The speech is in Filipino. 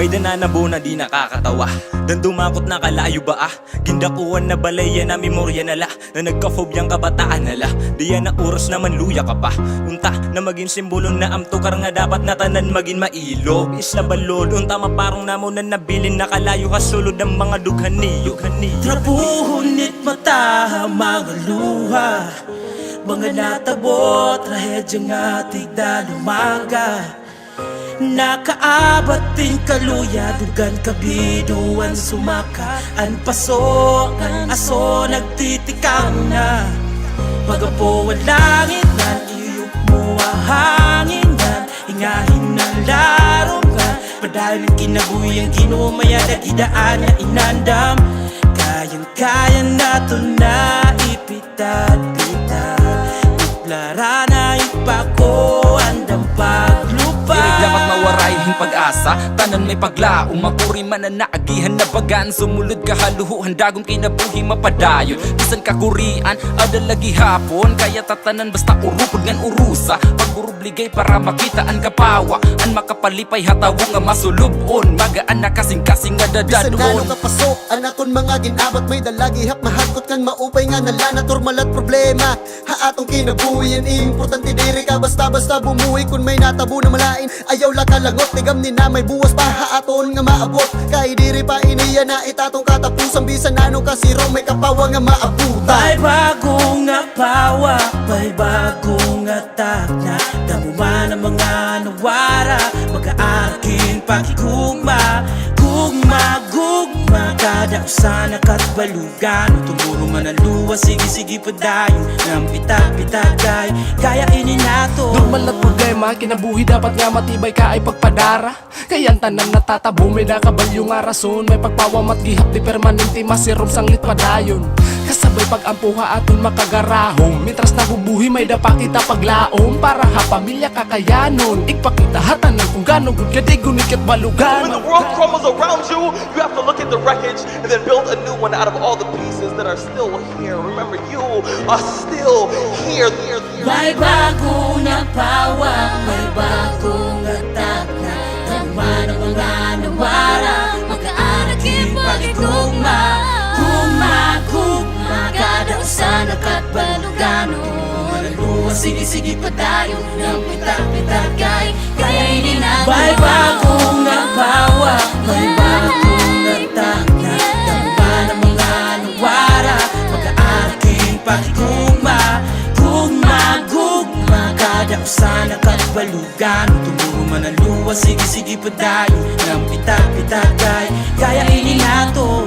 May dananabo na di nakakatawa, dan dumakot na kalayo ba Gindakuan na balaya na memorya nala, na nagka-phobiang kabataan nala. Diyan na oras naman luya ka pa, unta na maging simbolo na amtukar nga dapat na tanan maging mailog. Isla balod, unta maparang namo na nabilin na kalayo kasulod ng mga dughan niyo. Trapuhunit mata, mga luha, mga natabo, trahedya nga tigda lumaga. Nakaabating kaluya, dugan kabiduan sumaka. An paso, ang aso, nagtitikang na. Magapo ang langit na, iyok mo ahangin na. Ingahin ng laro ka, padalin kinabuyang kinumaya na gidaan na inandam. Kayang-kaya na to na ipitad-pitad. Tuklara na ipako, andang paglupa. Diri dapat mawarahin pag-asa, tanan may paglaong. Mapuri man na naagihan na bagaan. Sumulod ka haluhuhan, dagong kinabuhi mapadayon. Bisan kakurian, adalagi hapon. Kaya tatanan basta urupod ngan urusa. Pagurubligay para makita ang kapawa. Ang makapalipay hatawo nga masulubon. Magaan na kasing-kasing nga Bisan dadadon. nalo kapasok, anakon mga ginabot. May dalagi hap mahakot kang maupay nga nala. Normal at problema, haatong kinabuhi. Importante diri ka basta-basta bumuhi. Kung may natabo na malain, ayaw la kalangot. Tigam ni na may buwas pa haaton nga maabot. Kay diri pa iniya na itatong katapusan. Bisan nano kasiro may kapawa nga maabutan. May bagong nga pawa, may bagong nga takna. Damo man ang mga nawara, mag-aaking pakikugma. Gugma, gugma, kada usana kat balugan. Tumuro man ang luwa, sige-sige padayon. Nang pitag-pitagay, kaya ininato. Normal at problema, kinabuhi dapat nga matibay ka ay pagpadara. Kaya ang tanan natatabo, may nakabalyo nga rason. May pagpawamat gihap di permanente, masirom sanglit padayon. Kasabay pag-ampuha aton makagarahom. Mitras nabubuhi may dapa kita paglaom. Para ha pamilya kakayanon, ikpakita hatanan kung gano'n good kadigunit kat balugan. When the world crumbles around you, you have to look at the wreckage and then build a new one out of all the pieces that are still here. Remember, you are still here. May bago na pawa, may bago nga takna. Tama ng mga nawara, mag-aanaking pagigugma. Gugma, gugma, kada usana kat balugano. Malaluwa, sige-sige padayon, ng pitag-pitagay, kaya ininagawa. May bago nga pawa, may bago nga takna. Tama ng mga nawara, mag-aanaking pagigugma. Gugma, gugma, kada usana kat balugan. Tumuro man ang luwa, sige-sige padayon, ng pitag-pitagay, kaya ininato.